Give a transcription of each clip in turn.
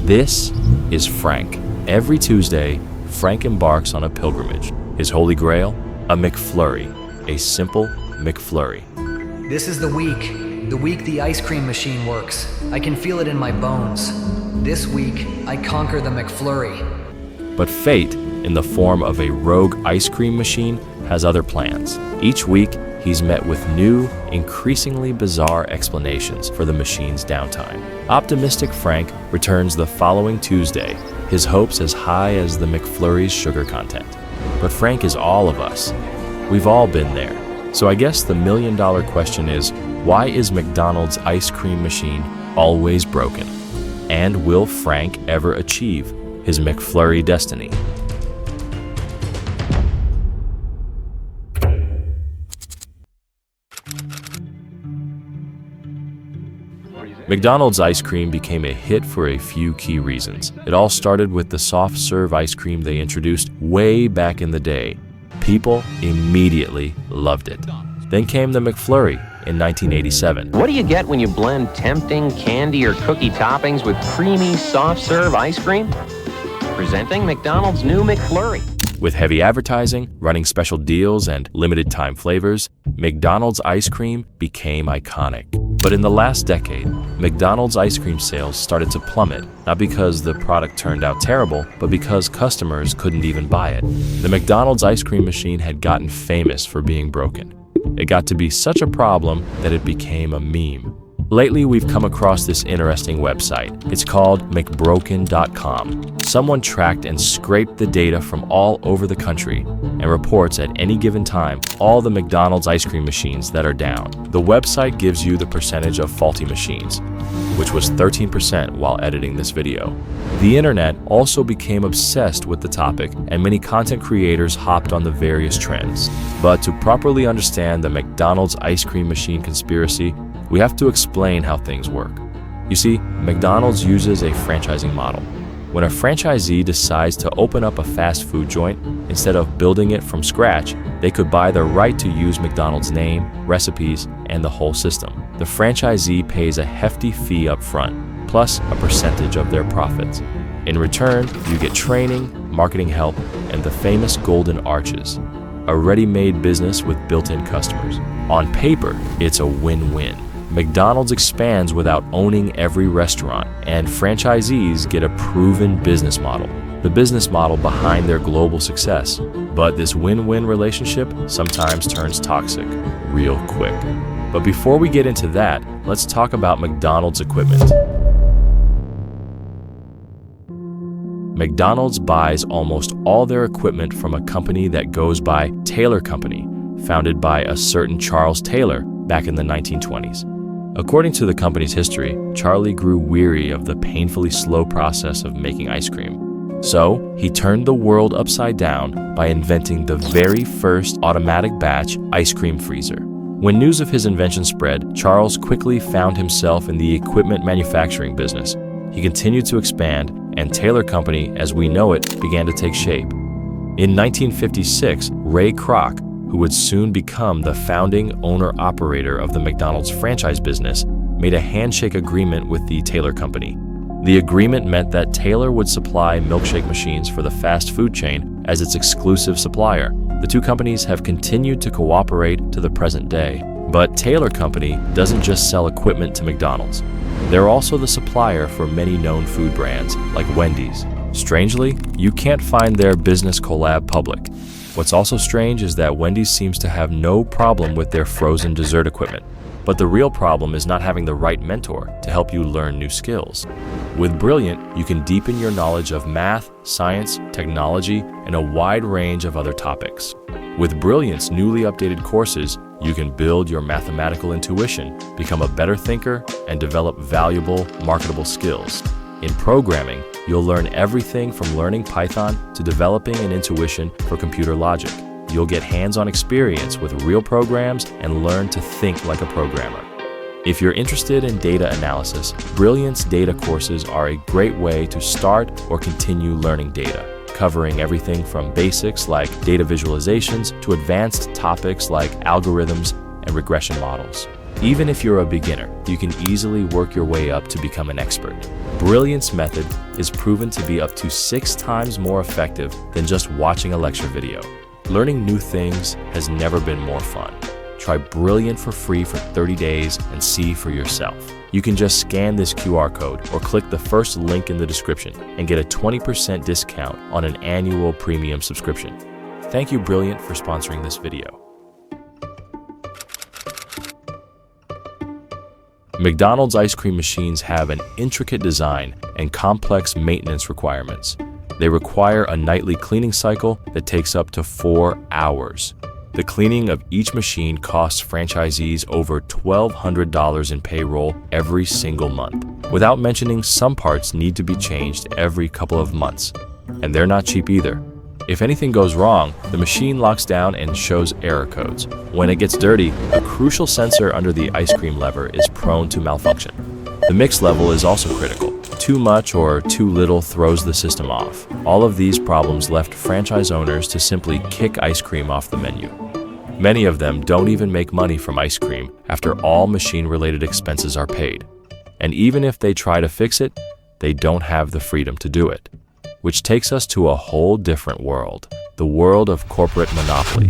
This is Frank. Every Tuesday, Frank embarks on a pilgrimage. His holy grail, a McFlurry, a simple McFlurry. This is the week the ice cream machine works. I can feel it in my bones. This week, I conquer the McFlurry. But fate, in the form of a rogue ice cream machine, has other plans. Each week, he's met with new, increasingly bizarre explanations for the machine's downtime. Optimistic Frank returns the following Tuesday, his hopes as high as the McFlurry's sugar content. But Frank is all of us. We've all been there. So I guess the million-dollar question is, why is McDonald's ice cream machine always broken? And will Frank ever achieve his McFlurry destiny? McDonald's ice cream became a hit for a few key reasons. It all started with the soft-serve ice cream they introduced way back in the day. People immediately loved it. Then came the McFlurry in 1987. What do you get when you blend tempting candy or cookie toppings with creamy, soft-serve ice cream? Presenting McDonald's new McFlurry. With heavy advertising, running special deals, and limited-time flavors, McDonald's ice cream became iconic. But in the last decade, McDonald's ice cream sales started to plummet, not because the product turned out terrible, but because customers couldn't even buy it. The McDonald's ice cream machine had gotten famous for being broken. It got to be such a problem that it became a meme. Lately, we've come across this interesting website. It's called McBroken.com. Someone tracked and scraped the data from all over the country and reports at any given time all the McDonald's ice cream machines that are down. The website gives you the percentage of faulty machines, which was 13% while editing this video. The internet also became obsessed with the topic, and many content creators hopped on the various trends. But to properly understand the McDonald's ice cream machine conspiracy, we have to explain how things work. You see, McDonald's uses a franchising model. When a franchisee decides to open up a fast food joint, instead of building it from scratch, they could buy the right to use McDonald's name, recipes, and the whole system. The franchisee pays a hefty fee up front, plus a percentage of their profits. In return, you get training, marketing help, and the famous golden arches, a ready-made business with built-in customers. On paper, it's a win-win. McDonald's expands without owning every restaurant, and franchisees get a proven business model, the business model behind their global success. But this win-win relationship sometimes turns toxic real quick. But before we get into that, let's talk about McDonald's equipment. McDonald's buys almost all their equipment from a company that goes by Taylor Company, founded by a certain Charles Taylor back in the 1920s. According to the company's history, Charlie grew weary of the painfully slow process of making ice cream. So, he turned the world upside down by inventing the very first automatic batch ice cream freezer. When news of his invention spread, Charles quickly found himself in the equipment manufacturing business. He continued to expand, and Taylor Company, as we know it, began to take shape. In 1956, Ray Kroc, who would soon become the founding owner-operator of the McDonald's franchise business, made a handshake agreement with the Taylor Company. The agreement meant that Taylor would supply milkshake machines for the fast food chain as its exclusive supplier. The two companies have continued to cooperate to the present day. But Taylor Company doesn't just sell equipment to McDonald's. They're also the supplier for many known food brands, like Wendy's. Strangely, you can't find their business collab public. What's also strange is that Wendy's seems to have no problem with their frozen dessert equipment. But the real problem is not having the right mentor to help you learn new skills. With Brilliant, you can deepen your knowledge of math, science, technology, and a wide range of other topics. With Brilliant's newly updated courses, you can build your mathematical intuition, become a better thinker, and develop valuable, marketable skills. In programming, you'll learn everything from learning Python to developing an intuition for computer logic. You'll get hands-on experience with real programs and learn to think like a programmer. If you're interested in data analysis, Brilliant's data courses are a great way to start or continue learning data, covering everything from basics like data visualizations to advanced topics like algorithms and regression models. Even if you're a beginner, you can easily work your way up to become an expert. Brilliant's method is proven to be up to 6 times more effective than just watching a lecture video. Learning new things has never been more fun. Try Brilliant for free for 30 days and see for yourself. You can just scan this QR code or click the first link in the description and get a 20% discount on an annual premium subscription. Thank you, Brilliant, for sponsoring this video. McDonald's ice cream machines have an intricate design and complex maintenance requirements. They require a nightly cleaning cycle that takes up to 4 hours. The cleaning of each machine costs franchisees over $1,200 in payroll every single month, without mentioning some parts need to be changed every couple of months. And they're not cheap either. If anything goes wrong, the machine locks down and shows error codes. When it gets dirty, a crucial sensor under the ice cream lever is prone to malfunction. The mix level is also critical. Too much or too little throws the system off. All of these problems left franchise owners to simply kick ice cream off the menu. Many of them don't even make money from ice cream after all machine-related expenses are paid. And even if they try to fix it, they don't have the freedom to do it. Which takes us to a whole different world, the world of corporate monopoly.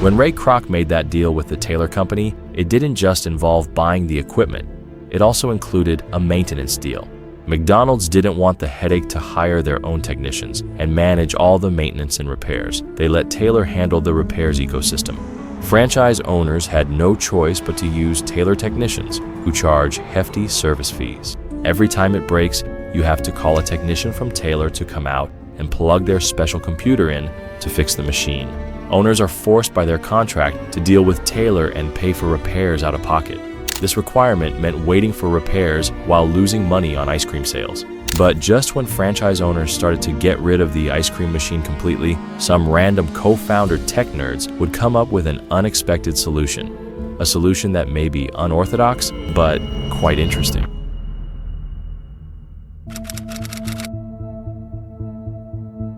When Ray Kroc made that deal with the Taylor Company, it didn't just involve buying the equipment. It also included a maintenance deal. McDonald's didn't want the headache to hire their own technicians and manage all the maintenance and repairs. They let Taylor handle the repairs ecosystem. Franchise owners had no choice but to use Taylor technicians, who charge hefty service fees. Every time it breaks, you have to call a technician from Taylor to come out and plug their special computer in to fix the machine. Owners are forced by their contract to deal with Taylor and pay for repairs out of pocket. This requirement meant waiting for repairs while losing money on ice cream sales. But just when franchise owners started to get rid of the ice cream machine completely, some random co-founder tech nerds would come up with an unexpected solution. A solution that may be unorthodox, but quite interesting.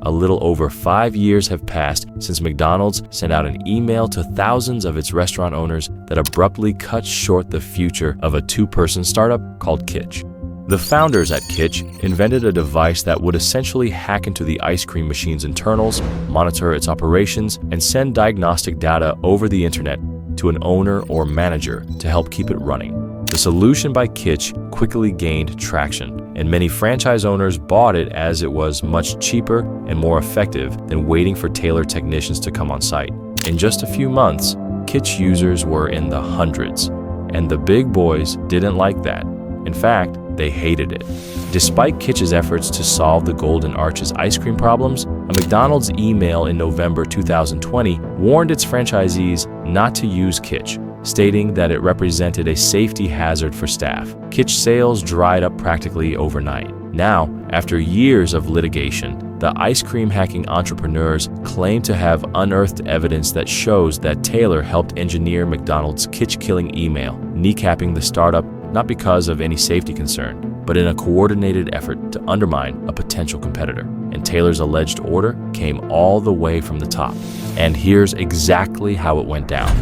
A little over 5 years have passed since McDonald's sent out an email to thousands of its restaurant owners that abruptly cut short the future of a 2-person startup called Kitch. The founders at Kitch invented a device that would essentially hack into the ice cream machine's internals, monitor its operations, and send diagnostic data over the internet to an owner or manager to help keep it running. The solution by Kitch quickly gained traction, and many franchise owners bought it as it was much cheaper and more effective than waiting for Taylor technicians to come on site. In just a few months, Kitch users were in the hundreds, and the big boys didn't like that. In fact, they hated it. Despite Kitch's efforts to solve the Golden Arches ice cream problems, a McDonald's email in November 2020 warned its franchisees not to use Kitch, stating that it represented a safety hazard for staff. Kitch sales dried up practically overnight. Now, after years of litigation, the ice cream hacking entrepreneurs claim to have unearthed evidence that shows that Taylor helped engineer McDonald's Kitch-killing email, kneecapping the startup not because of any safety concern, but in a coordinated effort to undermine a potential competitor. And Taylor's alleged order came all the way from the top. And here's exactly how it went down.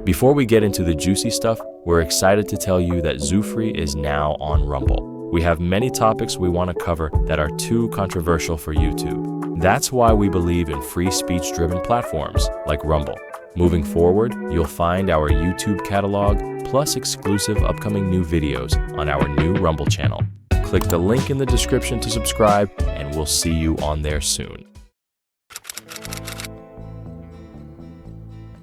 Before we get into the juicy stuff, we're excited to tell you that Zoufry is now on Rumble. We have many topics we want to cover that are too controversial for YouTube. That's why we believe in free speech-driven platforms like Rumble. Moving forward, you'll find our YouTube catalog plus exclusive upcoming new videos on our new Rumble channel. Click the link in the description to subscribe, and we'll see you on there soon.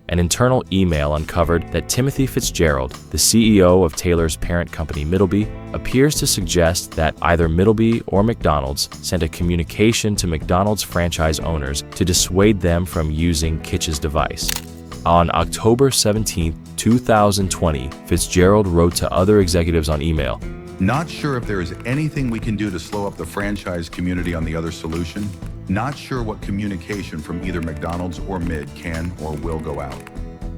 An internal email uncovered that Timothy Fitzgerald, the CEO of Taylor's parent company Middleby, appears to suggest that either Middleby or McDonald's sent a communication to McDonald's franchise owners to dissuade them from using Kitch's device. On October 17, 2020, Fitzgerald wrote to other executives on email, "Not sure if there is anything we can do to slow up the franchise community on the other solution. Not sure what communication from either McDonald's or Mid can or will go out."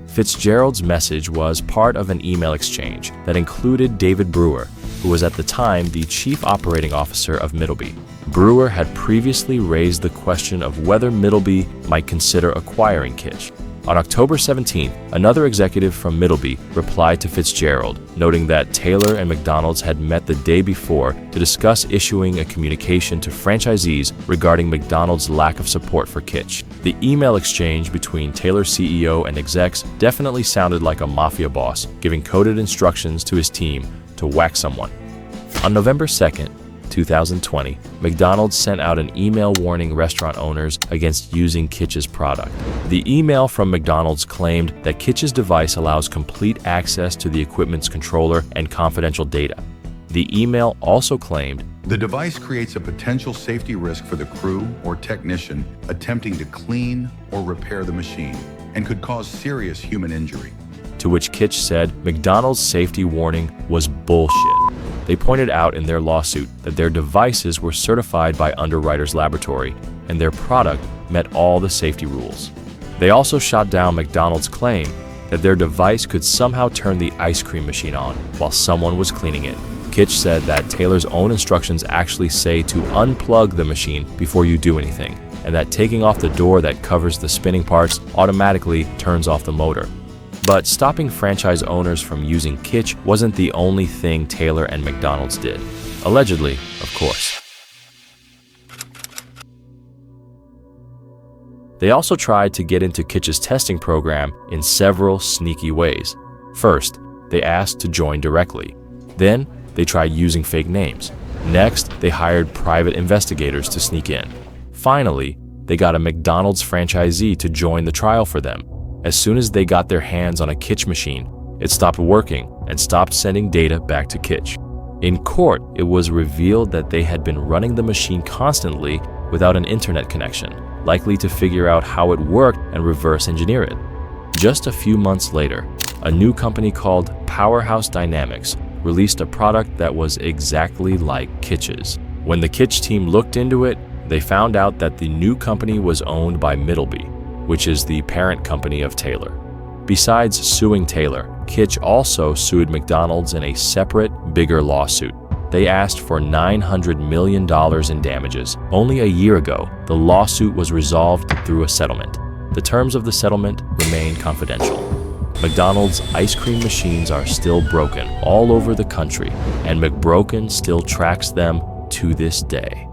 Fitzgerald's message was part of an email exchange that included David Brewer, who was at the time the chief operating officer of Middleby. Brewer had previously raised the question of whether Middleby might consider acquiring Kitch. On October 17th, another executive from Middleby replied to Fitzgerald, noting that Taylor and McDonald's had met the day before to discuss issuing a communication to franchisees regarding McDonald's lack of support for Kitch. The email exchange between Taylor's CEO and execs definitely sounded like a mafia boss giving coded instructions to his team to whack someone. On November 2nd, 2020, McDonald's sent out an email warning restaurant owners against using Kitch's product. The email from McDonald's claimed that Kitch's device allows complete access to the equipment's controller and confidential data. The email also claimed The device creates a potential safety risk for the crew or technician attempting to clean or repair the machine and could cause serious human injury. to which Kitch said McDonald's safety warning was bullshit. They pointed out in their lawsuit that their devices were certified by Underwriters Laboratory and their product met all the safety rules. They also shot down McDonald's claim that their device could somehow turn the ice cream machine on while someone was cleaning it. Kitch said that Taylor's own instructions actually say to unplug the machine before you do anything, and that taking off the door that covers the spinning parts automatically turns off the motor. But stopping franchise owners from using Kitch wasn't the only thing Taylor and McDonald's did. Allegedly, of course. They also tried to get into Kitch's testing program in several sneaky ways. First, they asked to join directly. Then, they tried using fake names. Next, they hired private investigators to sneak in. Finally, they got a McDonald's franchisee to join the trial for them. As soon as they got their hands on a Kitch machine, it stopped working and stopped sending data back to Kitch. In court, it was revealed that they had been running the machine constantly without an internet connection, likely to figure out how it worked and reverse engineer it. Just a few months later, a new company called Powerhouse Dynamics released a product that was exactly like Kitch's. When the Kitch team looked into it, they found out that the new company was owned by Middleby, which is the parent company of Taylor. Besides suing Taylor, Kitch also sued McDonald's in a separate, bigger lawsuit. They asked for $900 million in damages. Only a year ago, the lawsuit was resolved through a settlement. The terms of the settlement remain confidential. McDonald's ice cream machines are still broken all over the country, and McBroken still tracks them to this day.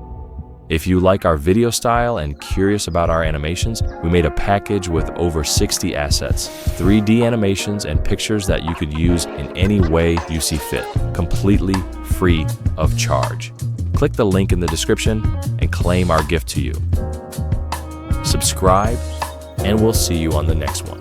If you like our video style and curious about our animations, we made a package with over 60 assets, 3D animations, and pictures that you could use in any way you see fit, completely free of charge. Click the link in the description and claim our gift to you. Subscribe, and we'll see you on the next one.